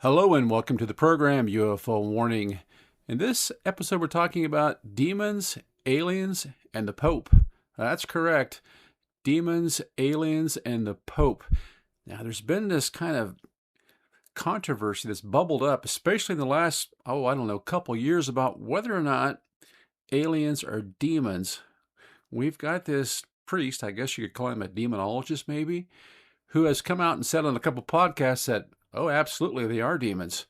Hello and welcome to the program UFO Warning. In this episode, we're talking about demons, aliens, and the Pope. That's correct. Demons, aliens, and the Pope. Now, there's been this kind of controversy that's bubbled up, especially in the last, couple years about whether or not aliens are demons. We've got this priest, I guess you could call him a demonologist maybe, who has come out and said on a couple podcasts that, oh, absolutely, they are demons.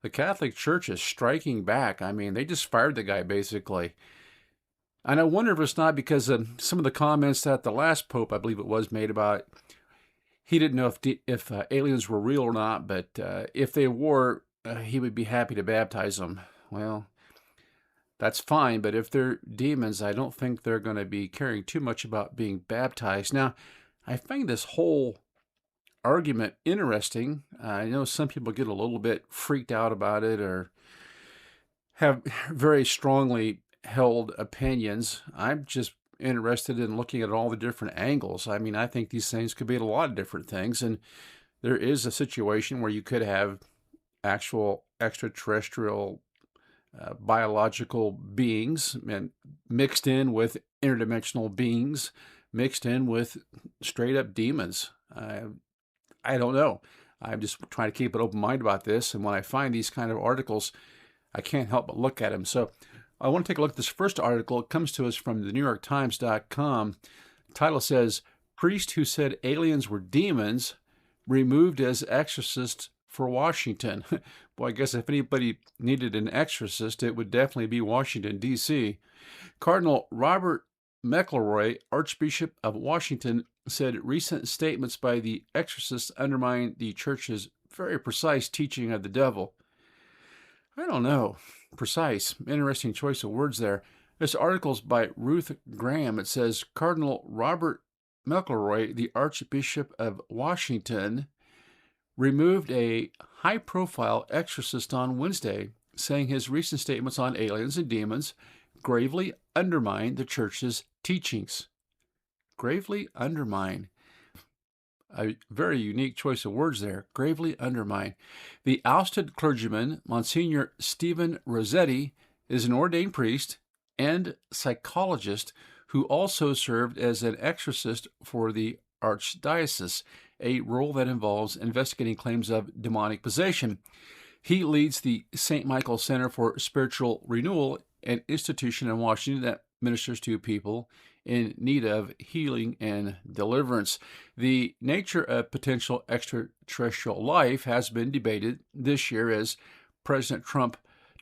The Catholic Church is striking back. I mean, they just fired the guy, basically. And I wonder if it's not because of some of the comments that the last Pope, I believe it was, made about he didn't know if aliens were real or not, but if they were, he would be happy to baptize them. Well, that's fine, but if they're demons, I don't think they're going to be caring too much about being baptized. Now, I find this whole argument interesting. I know some people get a little bit freaked out about it or have very strongly held opinions. I'm just interested in looking at all the different angles. I mean, I think these things could be a lot of different things, and there is a situation where you could have actual extraterrestrial biological beings and mixed in with interdimensional beings, mixed in with straight up demons. I don't know. I'm just trying to keep an open mind about this. And when I find these kind of articles, I can't help but look at them. So I want to take a look at this first article. It comes to us from the NewYorkTimes.com. The title says, Priest who said aliens were demons removed as exorcist for Washington. Boy, I guess if anybody needed an exorcist, it would definitely be Washington, D.C. Cardinal Robert McElroy, Archbishop of Washington, said recent statements by the exorcists undermine the church's very precise teaching of the devil. I don't know. Precise. Interesting choice of words there. This article's by Ruth Graham. It says, Cardinal Robert McElroy, the Archbishop of Washington, removed a high-profile exorcist on Wednesday, saying his recent statements on aliens and demons gravely undermine the church's teachings. Gravely undermine. A very unique choice of words there. Gravely undermine. The ousted clergyman, Monsignor Stephen Rossetti, is an ordained priest and psychologist who also served as an exorcist for the Archdiocese, a role that involves investigating claims of demonic possession. He leads the St. Michael Center for Spiritual Renewal, an institution in Washington that ministers to people in need of healing and deliverance. The nature of potential extraterrestrial life has been debated this year as President Trump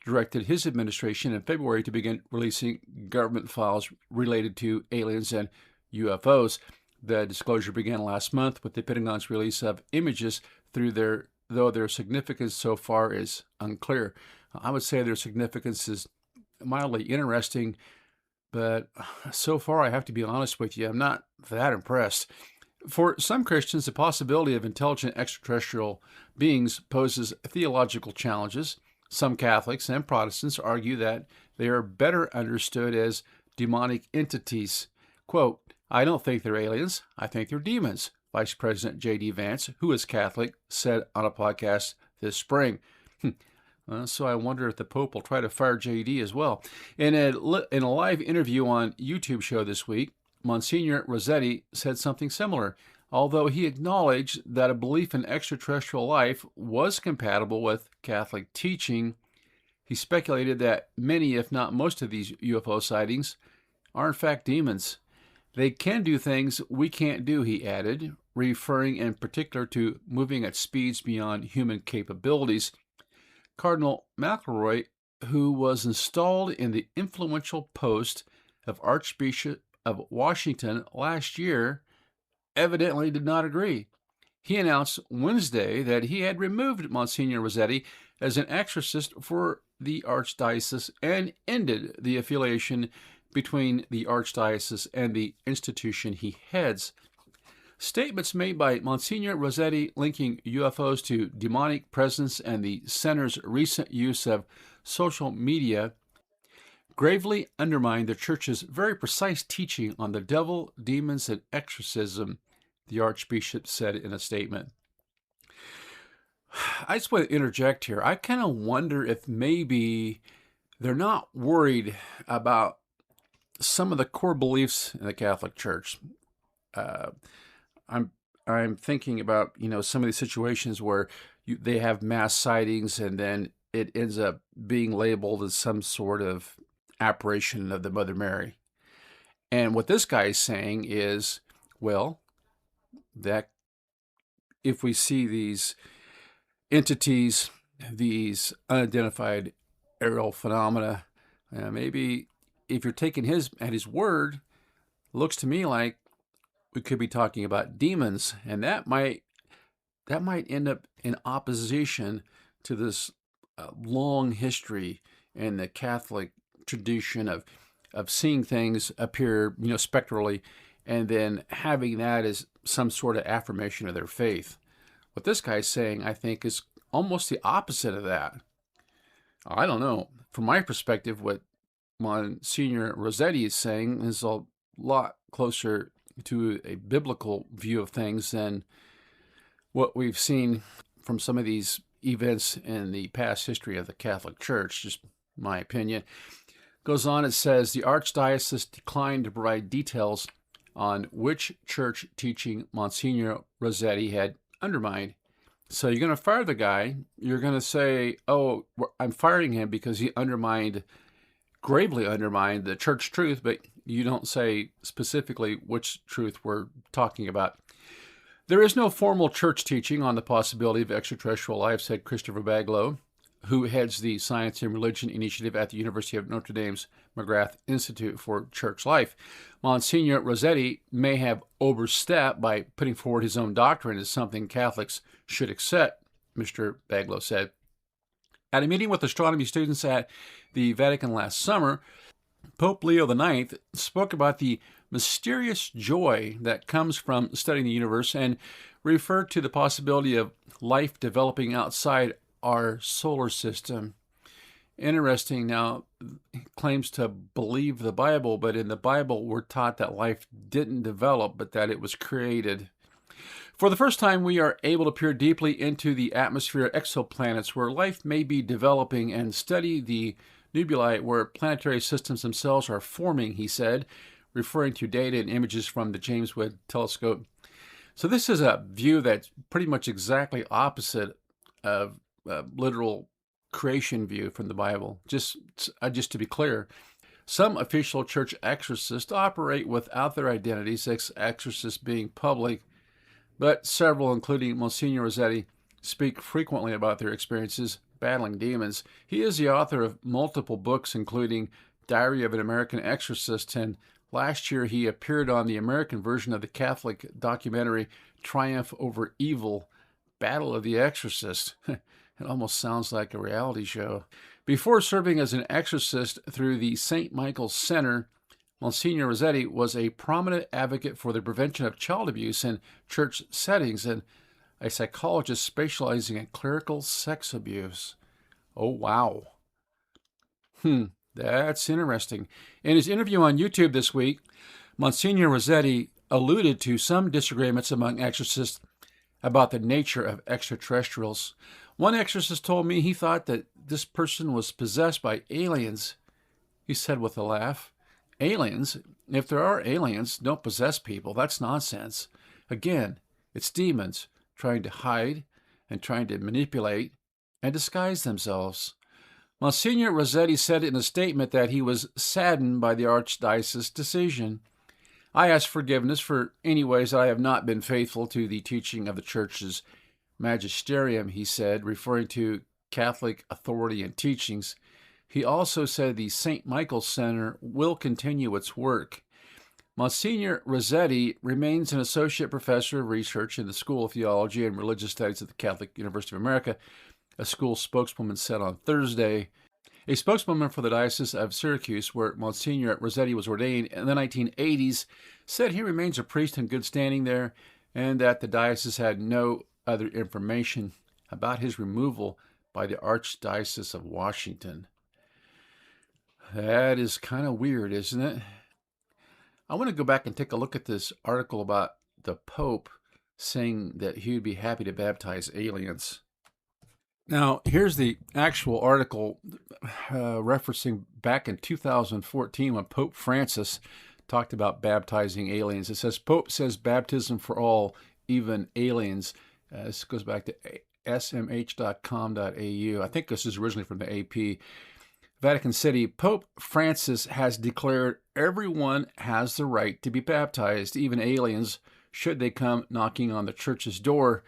directed his administration in February to begin releasing government files related to aliens and UFOs. The disclosure began last month with the Pentagon's release of images though their significance so far is unclear. I would say their significance is mildly interesting, but so far, I have to be honest with you, I'm not that impressed. For some Christians, the possibility of intelligent extraterrestrial beings poses theological challenges. Some Catholics and Protestants argue that they are better understood as demonic entities. Quote, I don't think they're aliens, I think they're demons, Vice President JD Vance, who is Catholic, said on a podcast this spring. So I wonder if the Pope will try to fire JD as well. In a live interview on YouTube show this week, Monsignor Rossetti said something similar. Although he acknowledged that a belief in extraterrestrial life was compatible with Catholic teaching, he speculated that many, if not most of these UFO sightings are in fact demons. They can do things we can't do, he added, referring in particular to moving at speeds beyond human capabilities. Cardinal McElroy, who was installed in the influential post of Archbishop of Washington last year, evidently did not agree. He announced Wednesday that he had removed Monsignor Rossetti as an exorcist for the Archdiocese and ended the affiliation between the Archdiocese and the institution he heads. Statements made by Monsignor Rossetti linking UFOs to demonic presence and the center's recent use of social media gravely undermine the Church's very precise teaching on the devil, demons, and exorcism, the Archbishop said in a statement. I just want to interject here. I kind of wonder if maybe they're not worried about some of the core beliefs in the Catholic Church. Uh, I'm I'm thinking about some of these situations where they have mass sightings and then it ends up being labeled as some sort of apparition of the Mother Mary. And what this guy is saying is, well, that if we see these entities, these unidentified aerial phenomena, maybe if you're taking his at his word, looks to me like we could be talking about demons, and that might end up in opposition to this long history in the Catholic tradition of seeing things appear, spectrally, and then having that as some sort of affirmation of their faith. What this guy's saying, I think, is almost the opposite of that. I don't know. From my perspective, what Monsignor Rossetti is saying is a lot closer to a biblical view of things than what we've seen from some of these events in the past history of the Catholic Church, just my opinion. Goes on, it says, the Archdiocese declined to provide details on which church teaching Monsignor Rossetti had undermined. So you're going to fire the guy. You're going to say, oh, I'm firing him because he gravely undermined the church truth, but you don't say specifically which truth we're talking about. There is no formal church teaching on the possibility of extraterrestrial life, said Christopher Baglow, who heads the Science and Religion Initiative at the University of Notre Dame's McGrath Institute for Church Life. Monsignor Rossetti may have overstepped by putting forward his own doctrine as something Catholics should accept, Mr. Baglow said. At a meeting with astronomy students at the Vatican last summer, Pope Leo IX spoke about the mysterious joy that comes from studying the universe and referred to the possibility of life developing outside our solar system. Interesting. Now, he claims to believe the Bible, but in the Bible, we're taught that life didn't develop, but that it was created. For the first time, we are able to peer deeply into the atmosphere of exoplanets where life may be developing and study the nebulae where planetary systems themselves are forming, he said, referring to data and images from the James Webb Telescope. So this is a view that's pretty much exactly opposite of literal creation view from the Bible. Just to be clear, some official church exorcists operate without their identities, exorcists being public, but several, including Monsignor Rossetti, speak frequently about their experiences battling demons. He is the author of multiple books, including Diary of an American Exorcist, and last year he appeared on the American version of the Catholic documentary Triumph Over Evil, Battle of the Exorcist. It almost sounds like a reality show. Before serving as an exorcist through the St. Michael's Center, Monsignor Rossetti was a prominent advocate for the prevention of child abuse in church settings and a psychologist specializing in clerical sex abuse. Oh, wow. That's interesting. In his interview on YouTube this week, Monsignor Rossetti alluded to some disagreements among exorcists about the nature of extraterrestrials. One exorcist told me he thought that this person was possessed by aliens. He said with a laugh, aliens? If there are aliens, don't possess people. That's nonsense. Again, it's demons trying to hide and trying to manipulate and disguise themselves. Monsignor Rossetti said in a statement that he was saddened by the Archdiocese decision. I ask forgiveness for any ways that I have not been faithful to the teaching of the Church's magisterium, he said, referring to Catholic authority and teachings. He also said the St. Michael's Center will continue its work. Monsignor Rossetti remains an associate professor of research in the School of Theology and Religious Studies at the Catholic University of America, a school spokeswoman said on Thursday. A spokeswoman for the Diocese of Syracuse, where Monsignor Rossetti was ordained in the 1980s, said he remains a priest in good standing there and that the diocese had no other information about his removal by the Archdiocese of Washington. That is kind of weird, isn't it? I want to go back and take a look at this article about the Pope saying that he would be happy to baptize aliens. Now, here's the actual article referencing back in 2014 when Pope Francis talked about baptizing aliens. It says, Pope says baptism for all, even aliens. This goes back to smh.com.au. I think this is originally from the AP. Vatican City, Pope Francis has declared everyone has the right to be baptized, even aliens, should they come knocking on the church's door.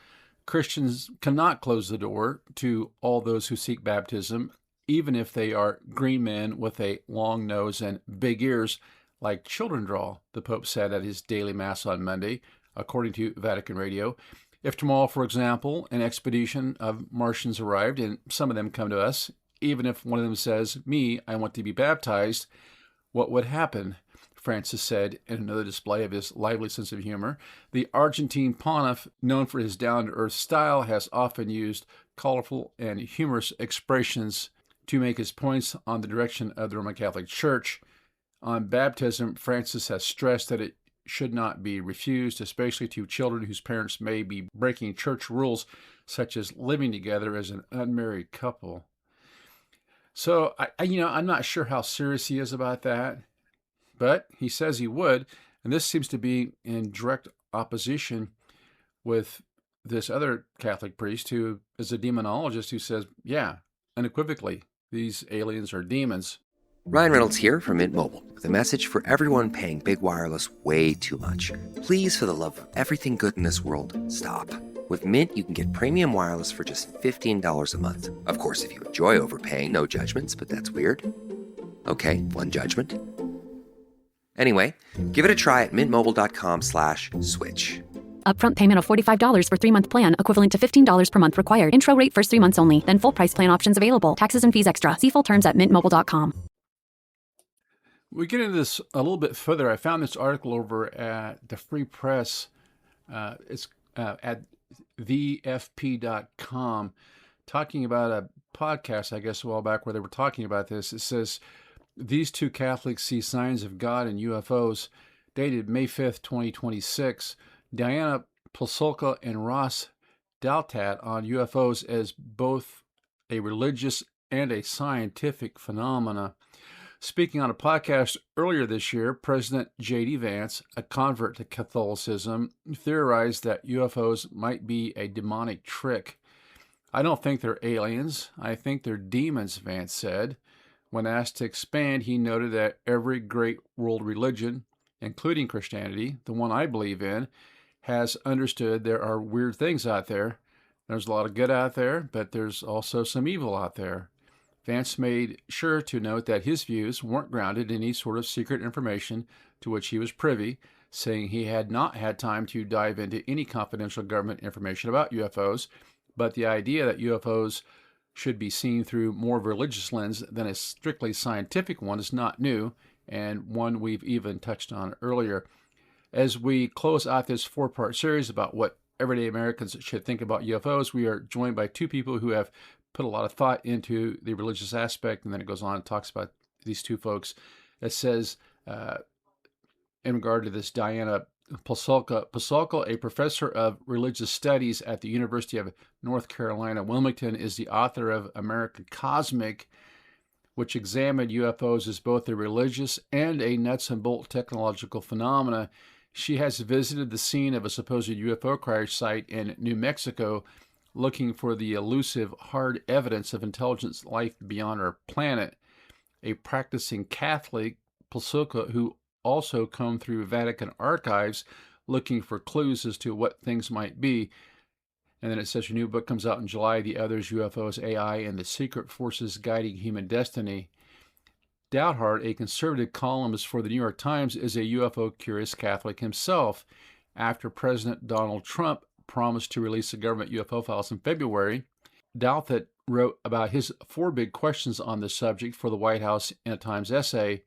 Christians cannot close the door to all those who seek baptism, even if they are green men with a long nose and big ears, like children draw, the Pope said at his daily Mass on Monday, according to Vatican Radio. If tomorrow, for example, an expedition of Martians arrived and some of them come to us, even if one of them says, "Me, I want to be baptized," what would happen? Francis said in another display of his lively sense of humor. The Argentine pontiff, known for his down-to-earth style, has often used colorful and humorous expressions to make his points on the direction of the Roman Catholic Church. On baptism, Francis has stressed that it should not be refused, especially to children whose parents may be breaking church rules, such as living together as an unmarried couple. So, I'm not sure how serious he is about that. But he says he would, and this seems to be in direct opposition with this other Catholic priest who is a demonologist who says, yeah, unequivocally, these aliens are demons. Ryan Reynolds here from Mint Mobile with a message for everyone paying big wireless way too much. Please, for the love of everything good in this world, stop. With Mint, you can get premium wireless for just $15 a month. Of course, if you enjoy overpaying, no judgments, but that's weird. Okay, one judgment. Anyway, give it a try at mintmobile.com/switch. Upfront payment of $45 for 3-month plan, equivalent to $15 per month required. Intro rate first 3 months only, then full price plan options available. Taxes and fees extra. See full terms at mintmobile.com. We get into this a little bit further. I found this article over at the Free Press. It's at thefp.com, talking about a podcast, I guess, a while back where they were talking about this. It says, these two Catholics see signs of God in UFOs, dated May 5th, 2026. Diana Pasulka and Ross Daltat on UFOs as both a religious and a scientific phenomena. Speaking on a podcast earlier this year, President JD Vance, a convert to Catholicism, theorized that UFOs might be a demonic trick. I don't think they're aliens. I think they're demons, Vance said. When asked to expand, he noted that every great world religion, including Christianity, the one I believe in, has understood there are weird things out there. There's a lot of good out there, but there's also some evil out there. Vance made sure to note that his views weren't grounded in any sort of secret information to which he was privy, saying he had not had time to dive into any confidential government information about UFOs, but the idea that UFOs should be seen through more of a religious lens than a strictly scientific one is not new, and one we've even touched on earlier. As we close out this 4-part series about what everyday Americans should think about UFOs, we are joined by two people who have put a lot of thought into the religious aspect, and then it goes on and talks about these two folks. It says, in regard to this, Diana Pasulka, a professor of religious studies at the University of North Carolina, Wilmington, is the author of American Cosmic, which examined UFOs as both a religious and a nuts and bolt technological phenomena. She has visited the scene of a supposed UFO crash site in New Mexico, looking for the elusive hard evidence of intelligent life beyond our planet. A practicing Catholic, Pasulka, who also combed through Vatican archives looking for clues as to what things might be. And then it says her new book comes out in July, The Others, UFOs, AI, and the Secret Forces Guiding Human Destiny. Douthart, a conservative columnist for the New York Times, is a UFO-curious Catholic himself. After President Donald Trump promised to release the government UFO files in February, Douthart wrote about his 4 big questions on the subject for the White House in a Times essay.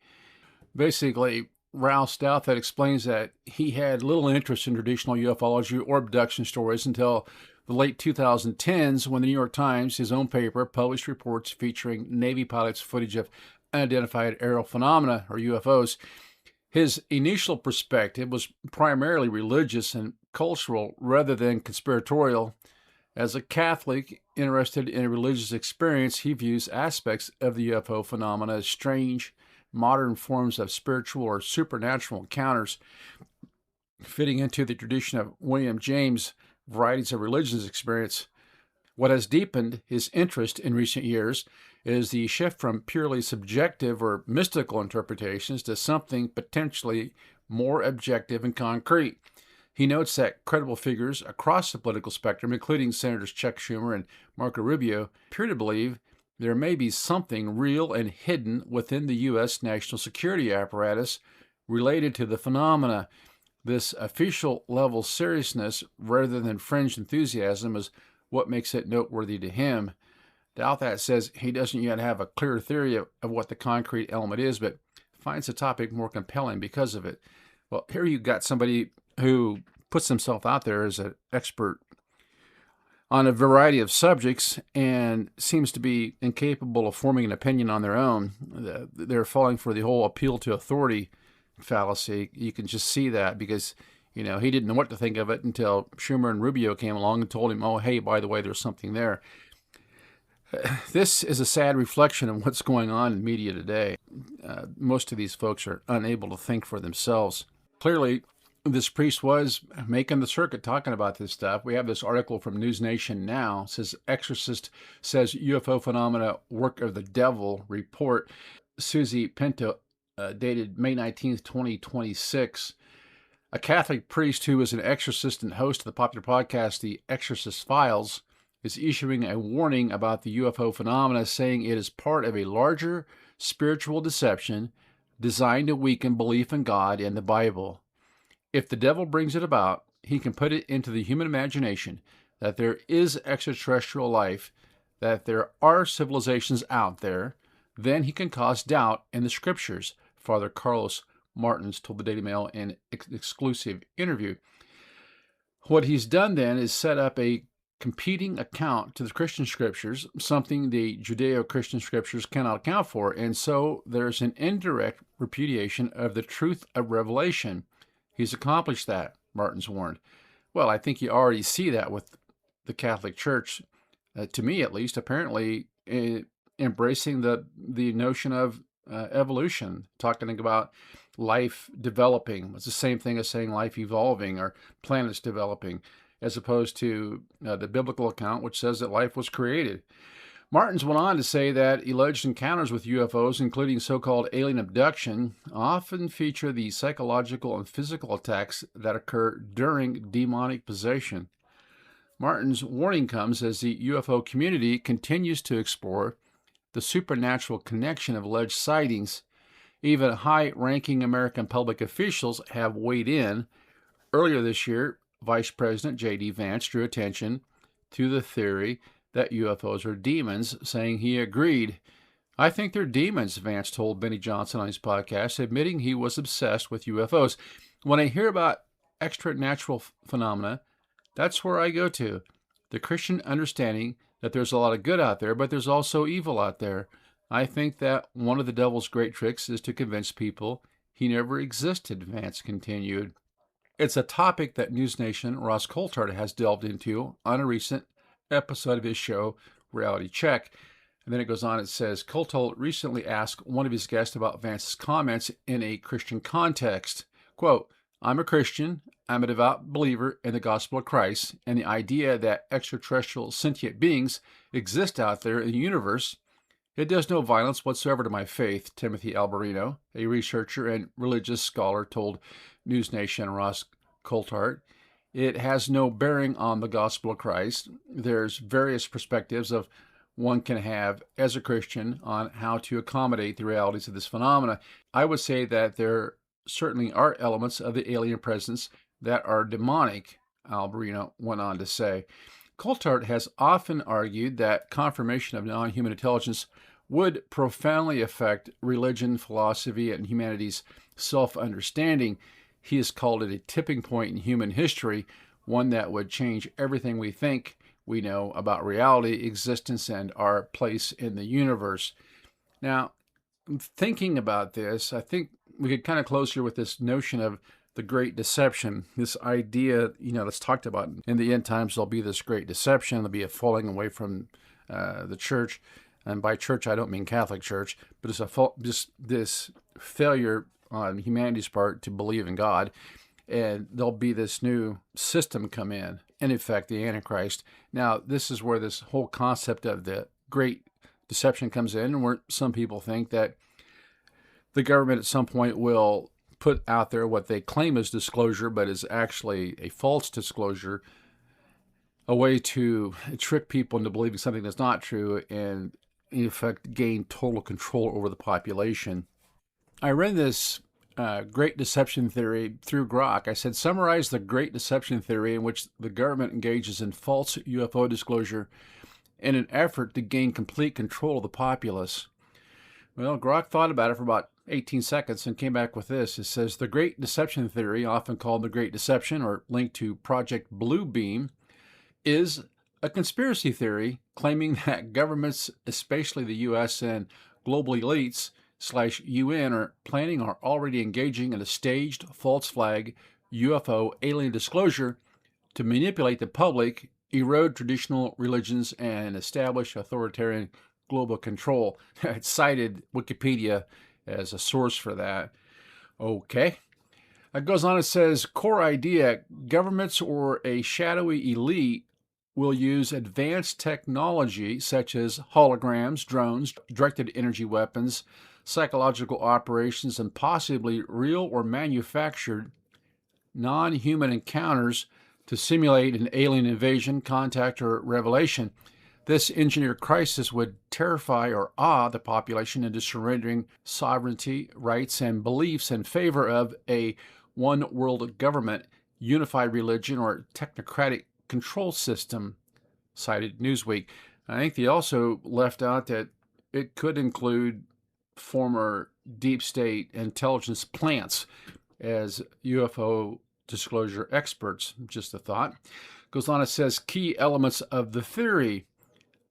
Basically, Rouse Douthart explains that he had little interest in traditional ufology or abduction stories until the late 2010s when the New York Times, his own paper, published reports featuring Navy pilots' footage of unidentified aerial phenomena, or UFOs. His initial perspective was primarily religious and cultural rather than conspiratorial. As a Catholic, interested in a religious experience, he views aspects of the UFO phenomena as strange, modern forms of spiritual or supernatural encounters, fitting into the tradition of William James' varieties of religions experience. What has deepened his interest in recent years is the shift from purely subjective or mystical interpretations to something potentially more objective and concrete. He notes that credible figures across the political spectrum, including Senators Chuck Schumer and Marco Rubio, appear to believe there may be something real and hidden within the U.S. national security apparatus related to the phenomena. This official level seriousness, rather than fringe enthusiasm, is what makes it noteworthy to him. Doubt that says he doesn't yet have a clear theory of what the concrete element is, but finds the topic more compelling because of it. Well, here you've got somebody who puts himself out there as an expert on a variety of subjects and seems to be incapable of forming an opinion on their own. They're falling for the whole appeal to authority fallacy. You can just see that because, he didn't know what to think of it until Schumer and Rubio came along and told him, oh, hey, by the way, there's something there. This is a sad reflection of what's going on in media today. Most of these folks are unable to think for themselves. Clearly, this priest was making the circuit talking about this stuff. We have this article from News Nation now. It says, Exorcist says UFO phenomena work of the devil report. Susie Pinto, dated May 19th, 2026. A Catholic priest who is an exorcist and host of the popular podcast, The Exorcist Files, is issuing a warning about the UFO phenomena, saying it is part of a larger spiritual deception designed to weaken belief in God and the Bible. If the devil brings it about, he can put it into the human imagination that there is extraterrestrial life, that there are civilizations out there. Then he can cause doubt in the scriptures, Father Carlos Martins told the Daily Mail in an exclusive interview. What he's done then is set up a competing account to the Christian scriptures, something the Judeo-Christian scriptures cannot account for, and so there's an indirect repudiation of the truth of Revelation. He's accomplished that, Martins warned. Well, I think you already see that with the Catholic Church, to me at least, apparently embracing the notion of evolution, talking about life developing. It's the same thing as saying life evolving or planets developing, as opposed to the biblical account, which says that life was created. Martins went on to say that alleged encounters with UFOs, including so-called alien abduction, often feature the psychological and physical attacks that occur during demonic possession. Martins' warning comes as the UFO community continues to explore the supernatural connection of alleged sightings. Even high-ranking American public officials have weighed in. Earlier this year, Vice President JD Vance drew attention to the theory that UFOs are demons, saying he agreed. I think they're demons, Vance told Benny Johnson on his podcast, admitting he was obsessed with UFOs. When I hear about extraterrestrial phenomena, that's where I go to. The Christian understanding that there's a lot of good out there, but there's also evil out there. I think that one of the devil's great tricks is to convince people he never existed, Vance continued. It's a topic that News Nation Ross Coulthard has delved into on a recent episode of his show, Reality Check. And then it goes on, it says, Coulthard recently asked one of his guests about Vance's comments in a Christian context. Quote, I'm a Christian, I'm a devout believer in the gospel of Christ, and the idea that extraterrestrial sentient beings exist out there in the universe, it does no violence whatsoever to my faith, Timothy Alberino, a researcher and religious scholar, told News Nation Ross Coulthard. It has no bearing on the gospel of Christ. There's various perspectives of one can have as a Christian on how to accommodate the realities of this phenomena. I would say that there certainly are elements of the alien presence that are demonic, Alberino went on to say. Coulthard has often argued that confirmation of non-human intelligence would profoundly affect religion, philosophy, and humanity's self-understanding. He has called it a tipping point in human history, one that would change everything we think we know about reality, existence, and our place in the universe. Now, thinking about this, I think we could kind of close here with this notion of the great deception, this idea, that's talked about in the end times. There'll be this great deception. There'll be a falling away from the church. And by church, I don't mean Catholic Church, but it's just this failure on humanity's part to believe in God. And there'll be this new system come in effect, the Antichrist. Now, this is where this whole concept of the great deception comes in, where some people think that the government at some point will put out there what they claim is disclosure, but is actually a false disclosure, a way to trick people into believing something that's not true and, in effect, gain total control over the population. I read this Great Deception Theory through Grok. I said, summarize the Great Deception Theory, in which the government engages in false UFO disclosure in an effort to gain complete control of the populace. Well, Grok thought about it for about 18 seconds and came back with this. It says, the Great Deception Theory, often called the Great Deception or linked to Project Bluebeam, is a conspiracy theory claiming that governments, especially the U.S. and global elites / UN, are planning or already engaging in a staged false flag UFO alien disclosure to manipulate the public, erode traditional religions, and establish authoritarian global control. It cited Wikipedia as a source for that. Okay. It goes on, it says, core idea, governments or a shadowy elite will use advanced technology such as holograms, drones, directed energy weapons, psychological operations, and possibly real or manufactured non-human encounters to simulate an alien invasion, contact, or revelation. This engineered crisis would terrify or awe the population into surrendering sovereignty, rights, and beliefs in favor of a one-world government, unified religion, or technocratic control system, cited Newsweek. I think they also left out that it could include former deep state intelligence plants as UFO disclosure experts. Just a thought. Goes on, it says, key elements of the theory.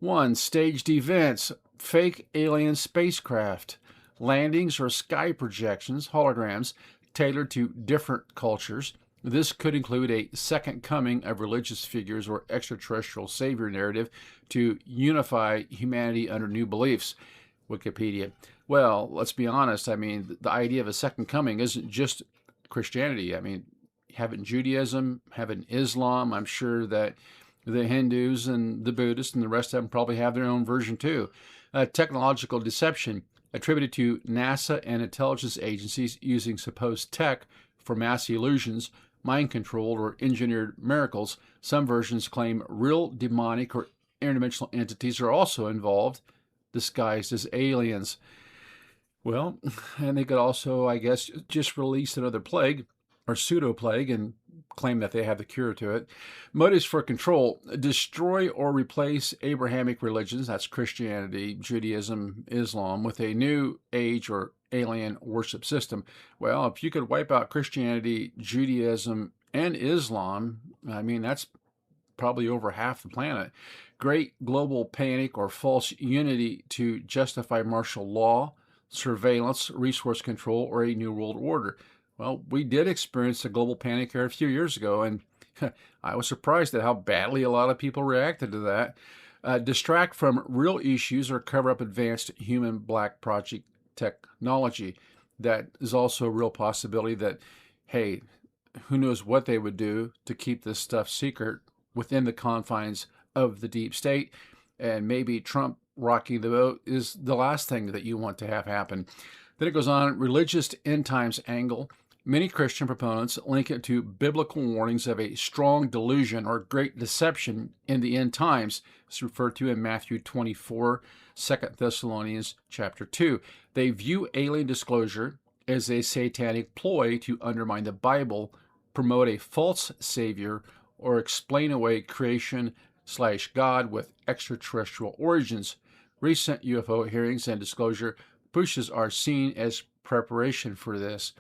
1. Staged events, fake alien spacecraft, landings or sky projections, holograms, tailored to different cultures. This could include a second coming of religious figures or extraterrestrial savior narrative to unify humanity under new beliefs. Wikipedia. Well, let's be honest. I mean, the idea of a second coming isn't just Christianity. I mean, having Judaism, having Islam, I'm sure that the Hindus and the Buddhists and the rest of them probably have their own version too. Technological deception attributed to NASA and intelligence agencies using supposed tech for mass illusions, mind control, or engineered miracles. Some versions claim real demonic or interdimensional entities are also involved, disguised as aliens. Well, and they could also, I guess, just release another plague or pseudo-plague and claim that they have the cure to it. Motives for control: destroy or replace Abrahamic religions, that's Christianity, Judaism, Islam, with a new age or alien worship system. Well, if you could wipe out Christianity, Judaism, and Islam, I mean, that's probably over half the planet. Great global panic or false unity to justify martial law, surveillance, resource control, or a new world order. Well, we did experience a global panic here a few years ago, and I was surprised at how badly a lot of people reacted to that. Distract from real issues or cover up advanced human black project technology. That is also a real possibility that, hey, who knows what they would do to keep this stuff secret within the confines of the deep state. And maybe Trump rocking the boat is the last thing that you want to have happen. Then it goes on, religious end times angle. Many Christian proponents link it to biblical warnings of a strong delusion or great deception in the end times. It's referred to in Matthew 24, 2 Thessalonians chapter 2. They view alien disclosure as a satanic ploy to undermine the Bible, promote a false savior, or explain away creation/God with extraterrestrial origins. Recent UFO hearings and disclosure pushes are seen as preparation for this.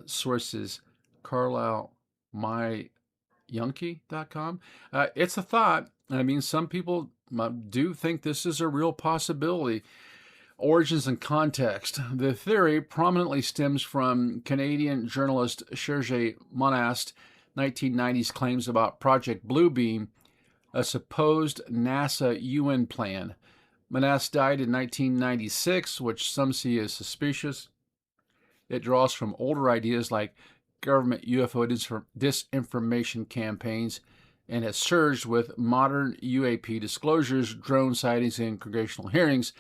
Sources carlislemyunkie.com. It's a thought. I mean, some people do think this is a real possibility. Origins and context. The theory prominently stems from Canadian journalist Serge Monast's 1990s claims about Project Bluebeam, a supposed NASA UN plan. Monast died in 1996, which some see as suspicious. It draws from older ideas like government UFO disinformation campaigns and has surged with modern UAP disclosures, drone sightings, and congressional hearings.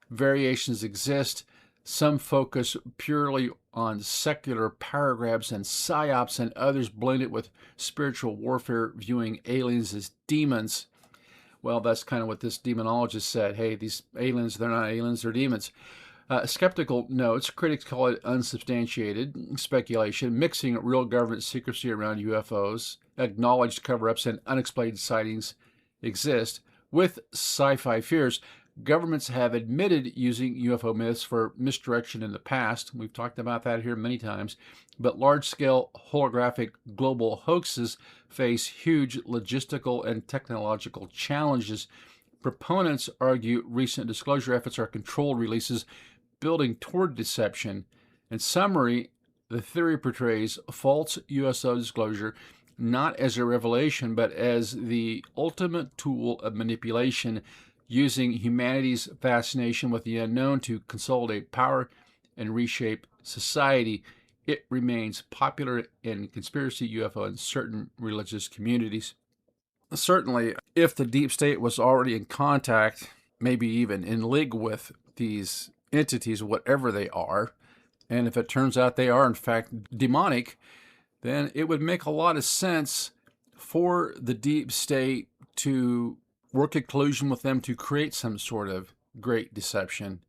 Variations exist. Some focus purely on secular power grabs and psyops, and others blend it with spiritual warfare, viewing aliens as demons. Well, that's kind of what this demonologist said. Hey, these aliens, they're not aliens, they're demons. Skeptical notes, critics call it unsubstantiated speculation, mixing real government secrecy around UFOs. Acknowledged cover-ups and unexplained sightings exist. With sci-fi fears, governments have admitted using UFO myths for misdirection in the past. We've talked about that here many times. But large-scale holographic global hoaxes face huge logistical and technological challenges. Proponents argue recent disclosure efforts are controlled releases building toward deception. In summary, the theory portrays false USO disclosure not as a revelation, but as the ultimate tool of manipulation, using humanity's fascination with the unknown to consolidate power and reshape society. It remains popular in conspiracy UFO and certain religious communities. Certainly, if the deep state was already in contact, maybe even in league with these entities, whatever they are, and if it turns out they are in fact demonic, then it would make a lot of sense for the deep state to work in collusion with them to create some sort of great deception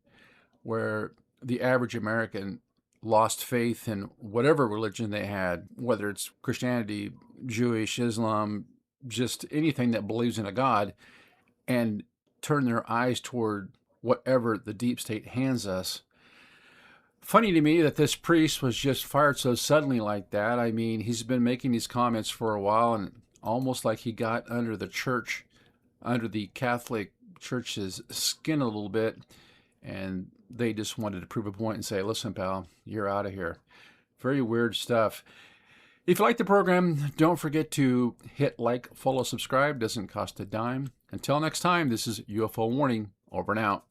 where the average American lost faith in whatever religion they had, whether it's Christianity, Jewish, Islam, just anything that believes in a God, and turn their eyes toward whatever the deep state hands us. Funny to me that this priest was just fired so suddenly like that. I mean, he's been making these comments for a while, and almost like he got under the church, under the Catholic Church's skin a little bit, and they just wanted to prove a point and say, listen, pal, you're out of here. Very weird stuff. If you like the program, don't forget to hit like, follow, subscribe. Doesn't cost a dime. Until next time, this is UFO Warning. Over and out.